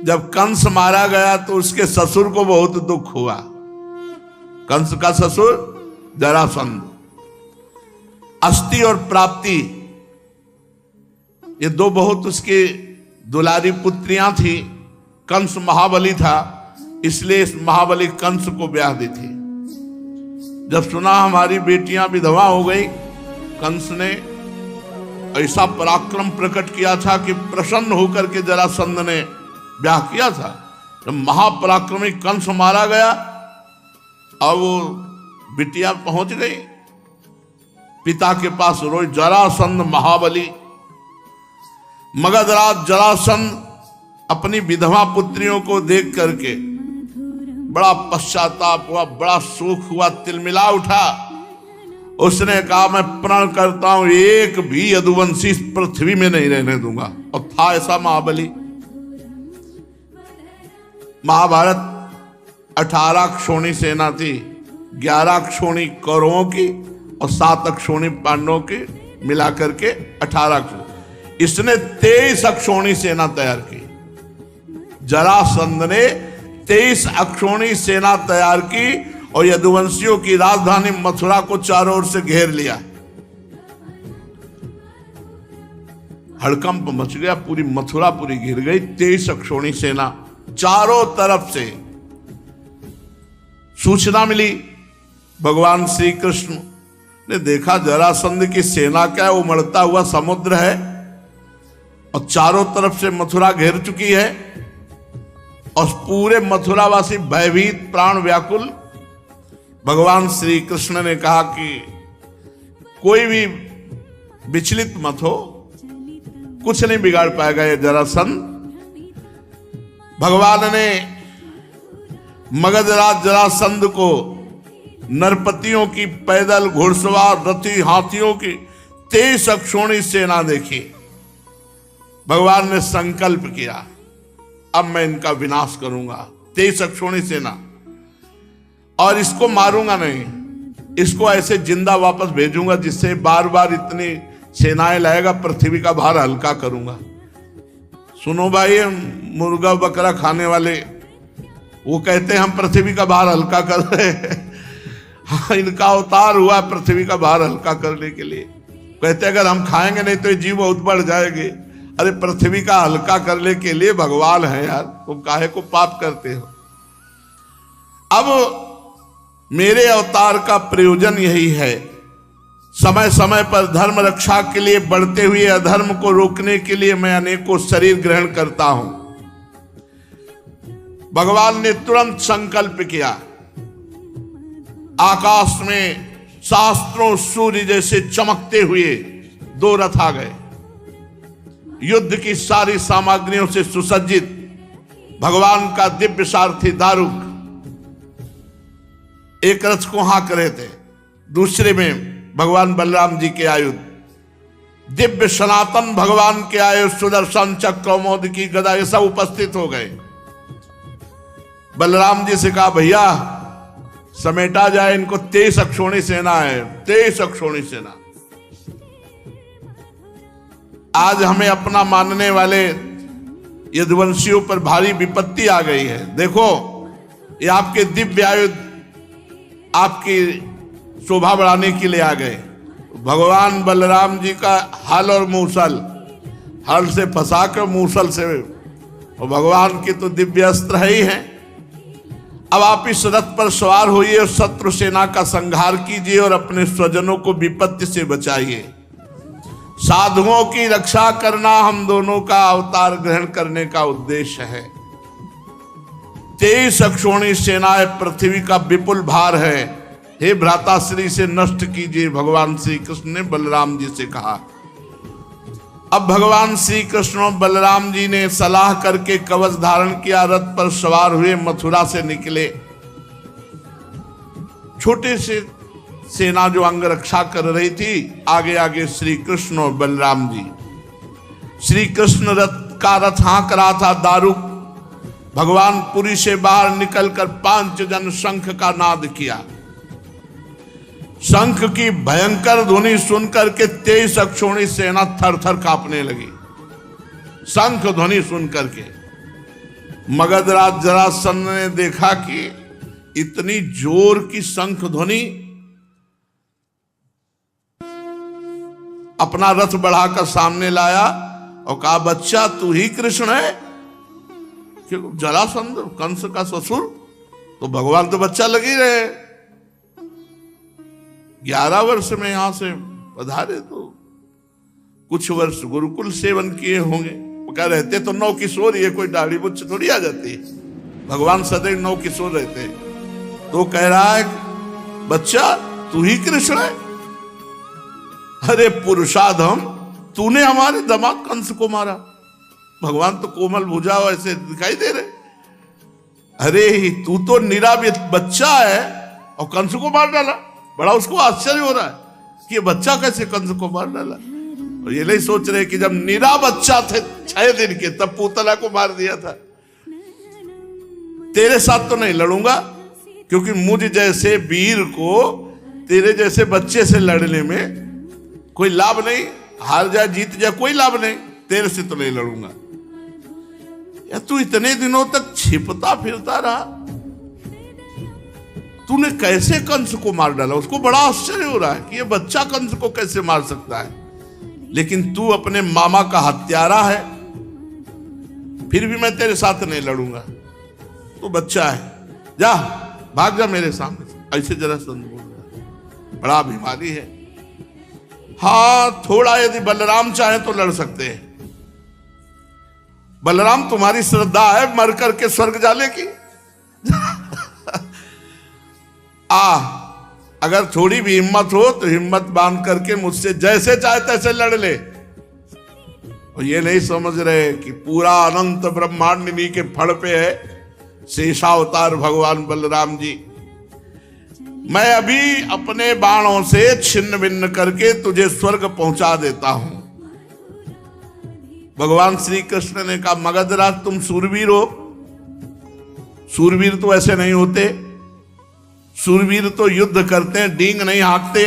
जब कंस मारा गया तो उसके ससुर को बहुत दुख हुआ। कंस का ससुर जरासंध। अस्थि और प्राप्ति ये दो बहुत उसकी दुलारी पुत्रियां थी। कंस महाबली था, इसलिए इस महाबली कंस को ब्याह दी थी। जब सुना हमारी बेटियां विधवा हो गई, कंस ने ऐसा पराक्रम प्रकट किया था कि प्रसन्न होकर के जरासंध ने ब्याह किया था। जब महापराक्रमी कंस मारा गया, अब वो बिटिया पहुंच गई पिता के पास रोई। जरासंध महाबली, मगधराज जरासंध अपनी विधवा पुत्रियों को देख करके बड़ा पश्चाताप हुआ, बड़ा सुख हुआ, तिलमिला उठा। उसने कहा मैं प्रण करता हूं एक भी यदुवंशी इस पृथ्वी में नहीं रहने दूंगा। और था ऐसा महाबली। महाभारत 18 क्षोणी सेना थी, 11 क्षोणी कौरवों की और 7 अक्षोणी पांडवों की, मिलाकर के 18। इसने 23 अक्षोणी सेना तैयार की। जरासंध ने 23 अक्षोणी सेना तैयार की और यदुवंशियों की राजधानी मथुरा को चारों ओर से घेर लिया। हड़कंप मच गया, पूरी मथुरा पूरी घिर गई। 23 अक्षोणी सेना, चारों तरफ से सूचना मिली। भगवान श्री कृष्ण ने देखा जरासंध की सेना क्या है, उमड़ता हुआ समुद्र है और चारों तरफ से मथुरा घेर चुकी है और पूरे मथुरावासी भयभीत, प्राण व्याकुल। भगवान श्री कृष्ण ने कहा कि कोई भी विचलित मत हो, कुछ नहीं बिगाड़ पाएगा ये जरासंध। भगवान ने मगधराज जरासंध को नरपतियों की पैदल, घुड़सवार, रथी, हाथियों की 23 अक्षोणी सेना देखी। भगवान ने संकल्प किया अब मैं इनका विनाश करूंगा। 23 अक्षोणी सेना, और इसको मारूंगा नहीं, इसको ऐसे जिंदा वापस भेजूंगा जिससे बार बार इतनी सेनाएं लाएगा, पृथ्वी का भार हल्का करूंगा। सुनो भाई, मुर्गा बकरा खाने वाले वो कहते हैं हम पृथ्वी का भार हल्का कर रहे हैं। हाँ, इनका अवतार हुआ पृथ्वी का भार हल्का करने के लिए। कहते अगर हम खाएंगे नहीं तो ये जीव बहुत बढ़ जाएंगे। अरे पृथ्वी का हल्का करने के लिए भगवान है यार, तुम काहे को पाप करते हो। अब मेरे अवतार का प्रयोजन यही है, समय समय पर धर्म रक्षा के लिए, बढ़ते हुए अधर्म को रोकने के लिए मैं अनेकों शरीर ग्रहण करता हूं। भगवान ने तुरंत संकल्प किया। आकाश में शास्त्रों सूर्य जैसे चमकते हुए 2 रथ आ गए, युद्ध की सारी सामग्रियों से सुसज्जित। भगवान का दिव्य सारथी दारुक एक रथ को हाँक रहे थे, दूसरे में भगवान बलराम जी के आयुध, दिव्य सनातन भगवान के आयुध, सुदर्शन चक्र, कौमोद की गदा, ये सब उपस्थित हो गए। बलराम जी से कहा भैया समेटा जाए इनको, 23 अक्षोणी सेना है, 23 अक्षोणी सेना। आज हमें अपना मानने वाले यदुवंशियों पर भारी विपत्ति आ गई है। देखो ये आपके दिव्य आयुध आपकी शोभा बढ़ाने के लिए आ गए। भगवान बलराम जी का हल और मूसल, हल से फंसाकर मूसल से, और भगवान के तो दिव्य अस्त्र ही हैं। अब आप इस रथ पर सवार होइए और शत्रु सेना का संहार कीजिए और अपने स्वजनों को विपत्ति से बचाइए। साधुओं की रक्षा करना हम दोनों का अवतार ग्रहण करने का उद्देश्य है। 23 अक्षोणी सेनाएं पृथ्वी का विपुल भार है, हे भ्राताश्री से नष्ट कीजिए, भगवान श्री कृष्ण ने बलराम जी से कहा। अब भगवान श्री कृष्ण और बलराम जी ने सलाह करके कवच धारण किया, रथ पर सवार हुए, मथुरा से निकले। छोटे से सेना जो अंग रक्षा कर रही थी, आगे आगे श्री कृष्ण और बलराम जी। श्री कृष्ण रथ हाँक रहा था दारुक। भगवान पुरी से बाहर निकलकर 5 जन शंख का नाद किया। शंख की भयंकर ध्वनि सुनकर के 23 अक्षोणी सेना थर थर कांपने लगी। शंख ध्वनि सुनकर के मगधराज जरासंध ने देखा कि इतनी जोर की शंख ध्वनि, अपना रथ बढ़ाकर सामने लाया और कहा, बच्चा तू ही कृष्ण है? क्यों? जरासंध कंस का ससुर, तो भगवान तो बच्चा लग ही रहे। 11 वर्ष में यहां से पधारे तो कुछ वर्ष गुरुकुल सेवन किए होंगे। कह रहते तो 9 किशोर, ये कोई दाढ़ी मुझ थोड़ी आ जाती है। भगवान सदैव 9 किशोर रहते हैं। तो कह रहा है, बच्चा तू ही कृष्ण है? अरे पुरुषाधम, तूने हमारे दामाद कंस को मारा। भगवान तो कोमल भुजा ऐसे दिखाई दे रहे। अरे तू तो निरावित बच्चा है और कंस को मार डाला। बड़ा उसको आश्चर्य हो रहा है कि ये बच्चा कैसे कंस को मार डाला। और ये नहीं सोच रहे कि जब निरा बच्चा थे 6 दिन के, तब पूतना को मार दिया था। तेरे साथ तो नहीं लड़ूंगा, क्योंकि मुझ जैसे वीर को तेरे जैसे बच्चे से लड़ने में कोई लाभ नहीं। हार जाए जीत जाए कोई लाभ नहीं, तेरे से तो नहीं लड़ूंगा। या तू इतने दिनों तक छिपता फिरता रहा, तूने कैसे कंस को मार डाला? उसको बड़ा आश्चर्य हो रहा है कि ये बच्चा कंस को कैसे मार सकता है। लेकिन तू अपने मामा का हत्यारा है, फिर भी मैं तेरे साथ नहीं लड़ूंगा। तू बच्चा है, जा भाग जा मेरे सामने से। ऐसे जरासंध बोल रहा है, बड़ा अभिमानी है। हाँ, थोड़ा यदि बलराम चाहे तो लड़ सकते हैं। बलराम तुम्हारी श्रद्धा है मर करके स्वर्ग जाने की। अगर थोड़ी भी हिम्मत हो तो हिम्मत बांध करके मुझसे जैसे चाहे तैसे लड़ ले। और ये नहीं समझ रहे कि पूरा अनंत ब्रह्मांड इन्हीं के फड़ पे है। शेषावतार भगवान बलराम जी, मैं अभी अपने बाणों से छिन्न भिन्न करके तुझे स्वर्ग पहुंचा देता हूं। भगवान श्री कृष्ण ने कहा, मगधराज तुम सूरवीर हो। सूरवीर तो ऐसे नहीं होते। सूरवीर तो युद्ध करते हैं, डींग नहीं हाँकते।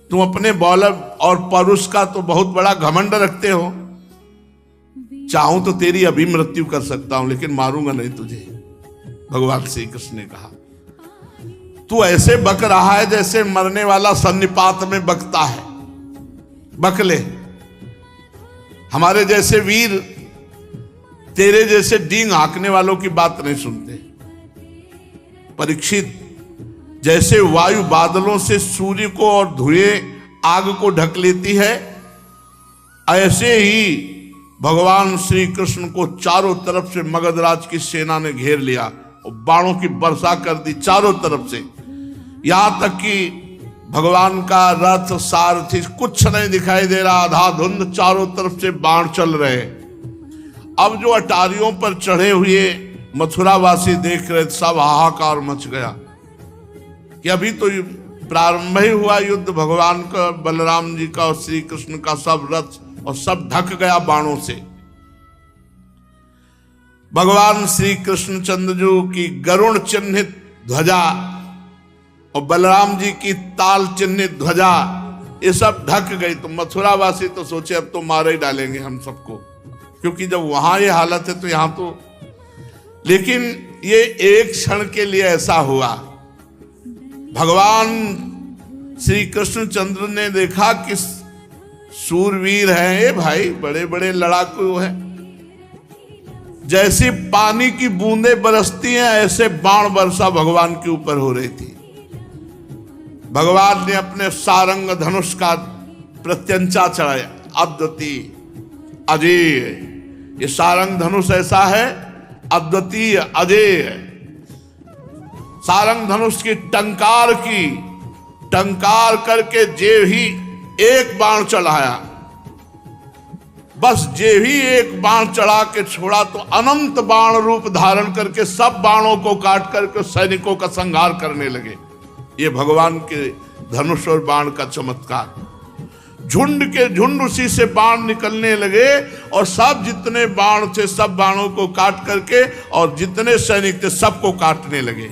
तुम अपने बौल और परुष का तो बहुत बड़ा घमंड रखते हो। चाहूं तो तेरी अभी मृत्यु कर सकता हूं, लेकिन मारूंगा नहीं तुझे। भगवान श्री कृष्ण ने कहा, तू ऐसे बक रहा है जैसे मरने वाला सन्निपात में बकता है। बक ले। हमारे जैसे वीर तेरे जैसे डींग हाँकने वालों की बात नहीं सुनते। परीक्षित, जैसे वायु बादलों से सूर्य को और धुएं आग को ढक लेती है, ऐसे ही भगवान श्री कृष्ण को चारों तरफ से मगधराज की सेना ने घेर लिया और बाणों की वर्षा कर दी चारों तरफ से। यहां तक कि भगवान का रथ सारथी कुछ नहीं दिखाई दे रहा, आधा धुंध, चारों तरफ से बाण चल रहे। अब जो अटारियों पर चढ़े हुए मथुरावासी देख रहे, सब हाहाकार मच गया कि अभी तो प्रारंभ ही हुआ युद्ध। भगवान का, बलराम जी का और श्री कृष्ण का सब रथ और सब ढक गया बाणों से। भगवान श्री कृष्णचंद्र जी की गरुण चिन्हित ध्वजा और बलराम जी की ताल चिन्हित ध्वजा, ये सब ढक गई। तो मथुरावासी तो सोचे अब तो मार ही डालेंगे हम सबको, क्योंकि जब वहां ये हालत है तो यहां तो। लेकिन ये एक क्षण के लिए ऐसा हुआ। भगवान श्री कृष्णचंद्र ने देखा कि सूरवीर हैं ये भाई, बड़े बड़े लड़ाकू हैं। जैसे पानी की बूंदें बरसती हैं, ऐसे बाण वर्षा भगवान के ऊपर हो रही थी। भगवान ने अपने सारंग धनुष का प्रत्यंचा चढ़ाया, अद्वितीय अजेय। ये सारंग धनुष ऐसा है, अद्वितीय अजेय। सारंग धनुष की टंकार करके जे ही एक बाण चढ़ाया, बस जे ही एक बाण चढ़ा के छोड़ा तो अनंत बाण रूप धारण करके सब बाणों को काट करके सैनिकों का संहार करने लगे। ये भगवान के धनुष और बाण का चमत्कार। झुंड के झुंड उसी से बाण निकलने लगे और सब जितने बाण थे सब बाणों को काट करके और जितने सैनिक थे सबको काटने लगे।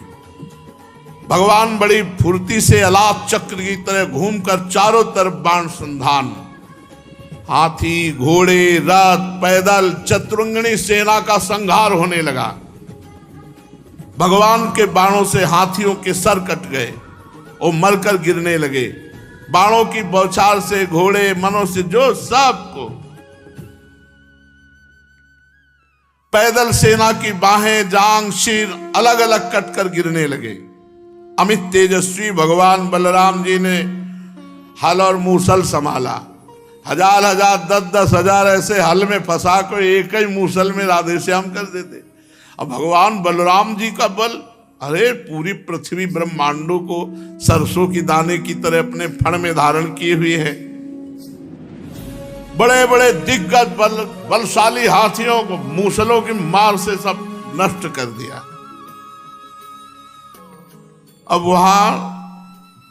भगवान बड़ी फुर्ती से अलाप चक्र की तरह घूमकर चारों तरफ बाण संधान। हाथी, घोड़े, रथ, पैदल, चतुरंगनी सेना का संहार होने लगा। भगवान के बाणों से हाथियों के सर कट गए और मरकर गिरने लगे। बाणों की बौछार से घोड़े, मनुष्य, जो सबको, पैदल सेना की बाहें, जांग, सिर अलग अलग कटकर गिरने लगे। अमित तेजस्वी भगवान बलराम जी ने हल और मूसल संभाला। हजार हजार, 10-10 हजार ऐसे हल में फंसा कर एक ही मूसल में राधे श्याम कर देते। अब भगवान बलराम जी का बल, अरे पूरी पृथ्वी ब्रह्मांडों को सरसों की दाने की तरह अपने फण में धारण किए हुए है। बड़े बड़े दिग्गज बलशाली हाथियों को मूसलों की मार से सब नष्ट कर दिया। अब वहां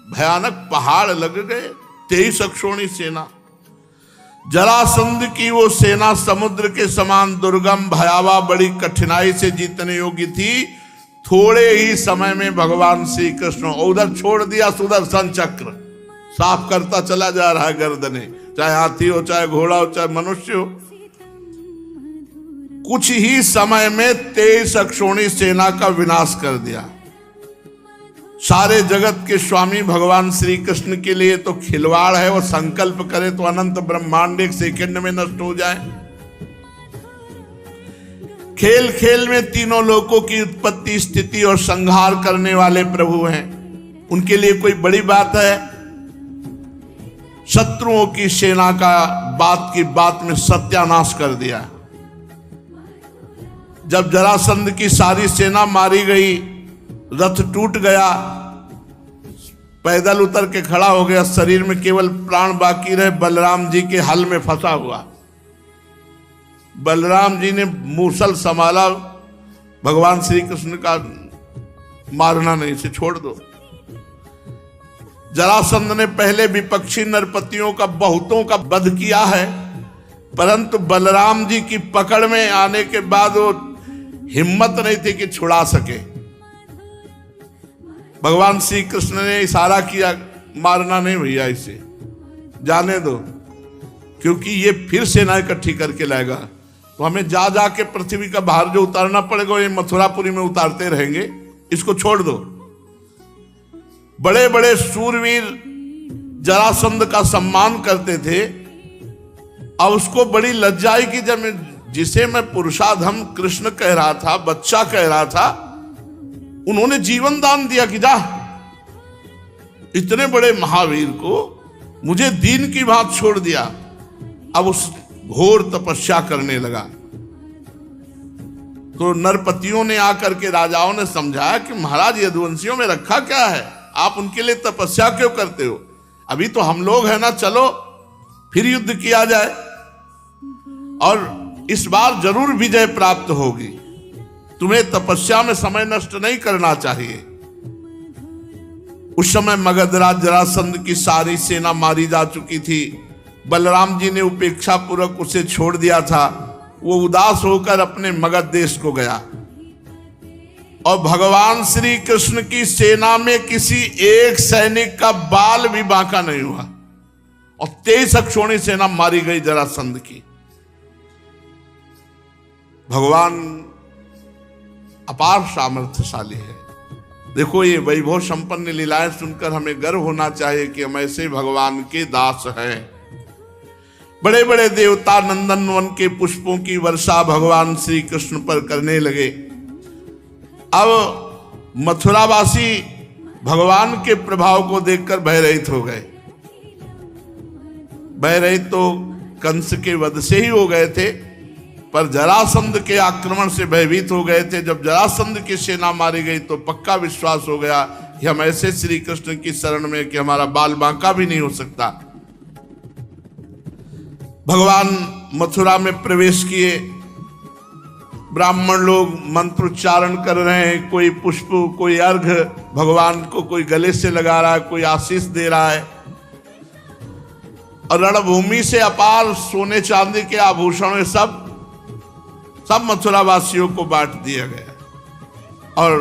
भयानक पहाड़ लग गए। 23 अक्षोणी सेना, जरासंध की वो सेना समुद्र के समान दुर्गम, भयावह, बड़ी कठिनाई से जीतने योग्य थी। थोड़े ही समय में भगवान श्री कृष्ण उधर छोड़ दिया सुदर्शन चक्र, साफ करता चला जा रहा है गर्दने, चाहे हाथी हो, चाहे घोड़ा हो, चाहे मनुष्य हो। कुछ ही समय में 23 अक्षोणी सेना का विनाश कर दिया। सारे जगत के स्वामी भगवान श्री कृष्ण के लिए तो खिलवाड़ है, वो संकल्प करे तो अनंत ब्रह्मांड एक सेकंड में नष्ट हो जाए। खेल खेल में तीनों लोकों की उत्पत्ति, स्थिति और संहार करने वाले प्रभु हैं। उनके लिए कोई बड़ी बात है? शत्रुओं की सेना का बात की बात में सत्यानाश कर दिया। जब जरासंध की सारी सेना मारी गई, रथ टूट गया, पैदल उतर के खड़ा हो गया, शरीर में केवल प्राण बाकी रहे, बलराम जी के हल में फंसा हुआ। बलराम जी ने मूसल संभाला, भगवान श्री कृष्ण का मारना नहीं, से छोड़ दो। जरासंध ने पहले विपक्षी नरपतियों का बहुतों का वध किया है, परंतु बलराम जी की पकड़ में आने के बाद वो हिम्मत नहीं थी कि छुड़ा सके। भगवान श्री कृष्ण ने इशारा किया, मारना नहीं भैया, इसे जाने दो, क्योंकि ये फिर सेना इकट्ठी करके लाएगा, तो हमें जा जा के पृथ्वी का भार जो उतारना पड़ेगा, ये मथुरापुरी में उतारते रहेंगे, इसको छोड़ दो। बड़े बड़े सूरवीर जरासंध का सम्मान करते थे। अब उसको बड़ी लज्जा आई कि जब जिसे मैं पुरुषाधम कृष्ण कह रहा था, बच्चा कह रहा था, उन्होंने जीवन दान दिया कि जा, इतने बड़े महावीर को मुझे दीन की बात छोड़ दिया। अब उस घोर तपस्या करने लगा। तो नरपतियों ने आकर के राजाओं ने समझाया कि महाराज, यदुवंशियों में रखा क्या है, आप उनके लिए तपस्या क्यों करते हो? अभी तो हम लोग हैं ना, चलो फिर युद्ध किया जाए और इस बार जरूर विजय प्राप्त होगी। तुम्हें तपस्या में समय नष्ट नहीं करना चाहिए। उस समय मगधराज जरासंध की सारी सेना मारी जा चुकी थी। बलराम जी ने उपेक्षा पूर्वक उसे छोड़ दिया था। वो उदास होकर अपने मगध देश को गया और भगवान श्री कृष्ण की सेना में किसी एक सैनिक का बाल भी बांका नहीं हुआ और 23 अक्षोणी सेना मारी गई जरासंध की। भगवान अपार सामर्थ्यशाली है। देखो, ये वैभव संपन्न लीलाएं सुनकर हमें गर्व होना चाहिए कि हम ऐसे भगवान के दास हैं। बड़े बड़े देवता नंदन वन के पुष्पों की वर्षा भगवान श्री कृष्ण पर करने लगे। अब मथुरावासी भगवान के प्रभाव को देखकर भयरहित हो गए। भयरहित तो कंस के वध से ही हो गए थे, पर जरासंध के आक्रमण से भयभीत हो गए थे। जब जरासंध की सेना मारी गई तो पक्का विश्वास हो गया कि हम ऐसे श्री कृष्ण की शरण में कि हमारा बाल बांका भी नहीं हो सकता। भगवान मथुरा में प्रवेश किए। ब्राह्मण लोग मंत्रोच्चारण कर रहे हैं, कोई पुष्प, कोई अर्घ भगवान को कोई गले से लगा रहा है, कोई आशीष दे रहा है। और रणभूमि से अपार सोने चांदी के आभूषण सब मथुरा वासियों को बांट दिया गया और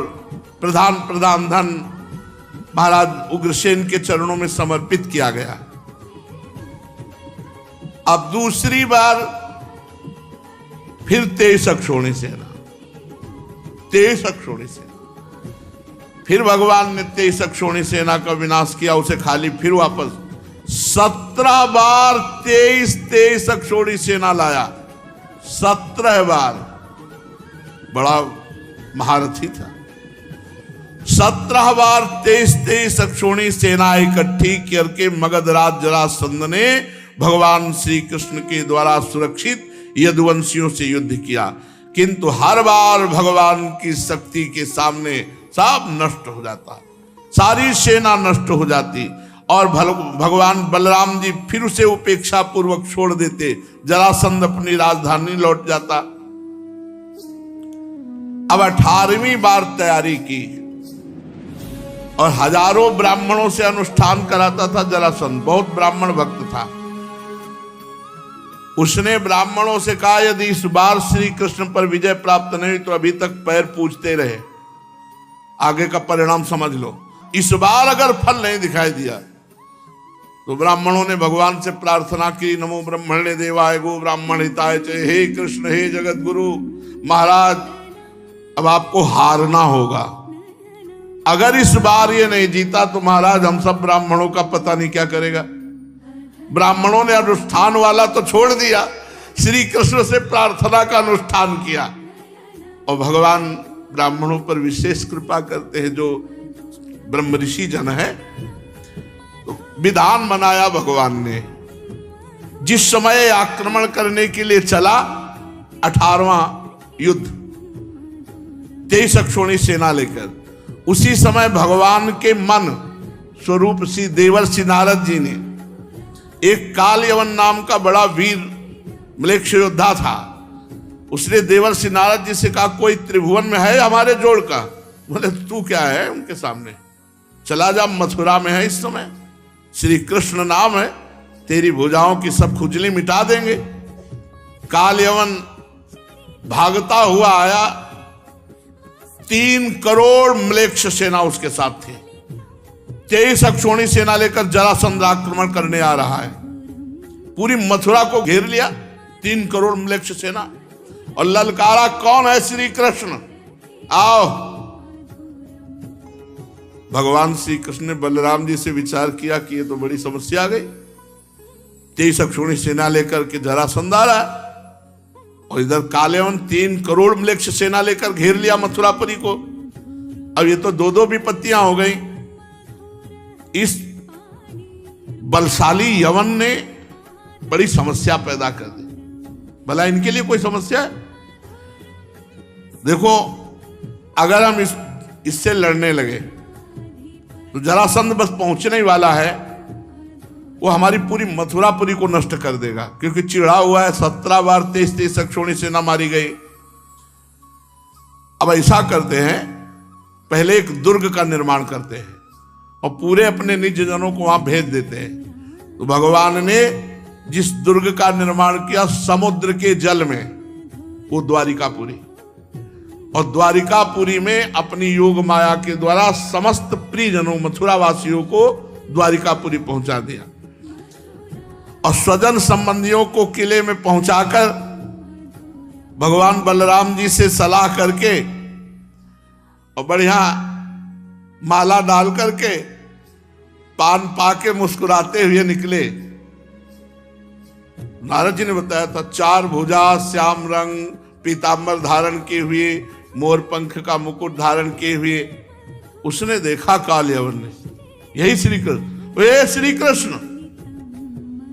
प्रधान धन महाराज उग्रसेन के चरणों में समर्पित किया गया। अब दूसरी बार फिर 23 अक्षौणी सेना, 23 अक्षौणी सेना। फिर भगवान ने 23 अक्षौणी सेना का विनाश किया, उसे खाली फिर वापस 17 बार 23 अक्षौणी सेना लाया। 17 बार, बड़ा महारथी था। 17 बार 23 अक्षौणी सेना इकट्ठी करके मगधराज जरासंध ने भगवान श्री कृष्ण के द्वारा सुरक्षित यदुवंशियों से युद्ध किया, किंतु हर बार भगवान की शक्ति के सामने सब नष्ट हो जाता, सारी सेना नष्ट हो जाती और भगवान बलराम जी फिर उसे उपेक्षा पूर्वक छोड़ देते। जरासंध अपनी राजधानी लौट जाता। अब 18वीं बार तैयारी की और हजारों ब्राह्मणों से अनुष्ठान कराता था जरासंध, बहुत ब्राह्मण भक्त था। उसने ब्राह्मणों से कहा, यदि इस बार श्री कृष्ण पर विजय प्राप्त नहीं तो अभी तक पैर पूजते रहे, आगे का परिणाम समझ लो। इस बार अगर फल नहीं दिखाई दिया तो ब्राह्मणों ने भगवान से प्रार्थना की, नमो ब्रह्मणे देवाय गो ब्राह्मण हिताय च, हे कृष्ण हे जगत गुरु महाराज, अब आपको हारना होगा। अगर इस बार ये नहीं जीता तो महाराज हम सब ब्राह्मणों का पता नहीं क्या करेगा। ब्राह्मणों ने अनुष्ठान वाला तो छोड़ दिया, श्री कृष्ण से प्रार्थना का अनुष्ठान किया और भगवान ब्राह्मणों पर विशेष कृपा करते हैं। जो ब्रह्म ऋषि जन है, तो विधान बनाया भगवान ने। जिस समय आक्रमण करने के लिए चला 18वां युद्ध 23 अक्षौणी सेना लेकर, उसी समय भगवान के मन स्वरूप श्री देवर्षि नारद जी ने, एक काल यवन नाम का बड़ा वीर म्लेच्छ योद्धा था, उसने देवर्षि नारद जी से कहा, कोई त्रिभुवन में है हमारे जोड़ का? बोले तू क्या है उनके सामने, चला जा, मथुरा में है इस समय, श्री कृष्ण नाम है, तेरी भुजाओं की सब खुजली मिटा देंगे। काल यवन भागता हुआ आया, 3 करोड़ म्लेच्छ सेना उसके साथ थी। 23 अक्षौणी सेना लेकर जरासंध आक्रमण करने आ रहा है, पूरी मथुरा को घेर लिया 3 करोड़ म्लेच्छ सेना, और ललकारा, कौन है? श्री कृष्ण, आओ। भगवान श्री कृष्ण ने बलराम जी से विचार किया कि ये तो बड़ी समस्या आ गई। 23 अक्षौणी सेना लेकर के जरासंध आ रहा है और इधर कालेवन 3 करोड़ म्लेच्छ सेना लेकर घेर लिया मथुरापुरी को। अब ये तो 2 विपत्तियां हो गई। इस बलशाली यवन ने बड़ी समस्या पैदा कर दी। भला इनके लिए कोई समस्या है? देखो, अगर हम इससे लड़ने लगे तो जरासंध बस पहुंचने ही वाला है, वो हमारी पूरी मथुरापुरी को नष्ट कर देगा, क्योंकि चिढ़ा हुआ है। 17 बार 23 अक्षौणी सेना मारी गई। अब ऐसा करते हैं, पहले एक दुर्ग का निर्माण करते हैं और पूरे अपने निज जनों को वहां भेज देते हैं। तो भगवान ने जिस दुर्ग का निर्माण किया समुद्र के जल में, वो द्वारिकापुरी, और द्वारिकापुरी में अपनी योग माया के द्वारा समस्त प्रियजनों मथुरा वासियों को द्वारिकापुरी पहुंचा दिया और स्वजन संबंधियों को किले में पहुंचाकर भगवान बलराम जी से सलाह करके और बढ़िया माला डाल करके पान पाके मुस्कुराते हुए निकले। नारद जी ने बताया था, 4 भुजा, श्याम रंग पीतांबर धारण किए हुए, मोर पंख का मुकुट धारण किए हुए उसने देखा काल यवन ने, यही श्री कृष्ण। वे श्री कृष्ण,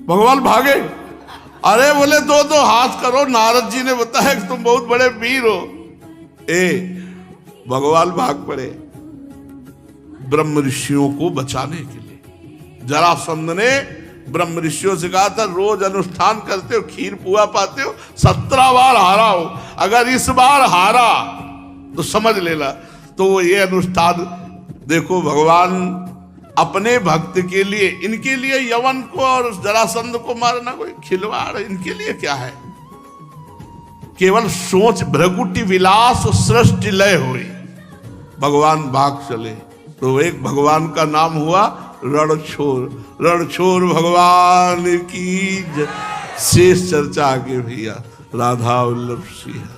भगवान भागे। अरे बोले 2 हाथ करो, नारद जी ने बताया कि तुम बहुत बड़े वीर हो। भगवान भाग पड़े ब्रह्म ऋषियों को बचाने के लिए। जरासंध ने ब्रह्म ऋषियों से कहा था, रोज अनुष्ठान करते हो, खीर पुआ पाते हो, 17 बार हारा हो, अगर इस बार हारा तो समझ लेना। तो वो ये अनुष्ठान देखो, भगवान अपने भक्त के लिए, इनके लिए यवन को और जरासंध को मारना कोई खिलवाड़ इनके लिए क्या है? केवल सोच भ्रगुटी विलास सृष्टि लय हुई, भगवान भाग चले। तो एक भगवान का नाम हुआ रणछोर। रणछोर भगवान की शेष चर्चा आगे भैया। राधा वल्लभ सिंह।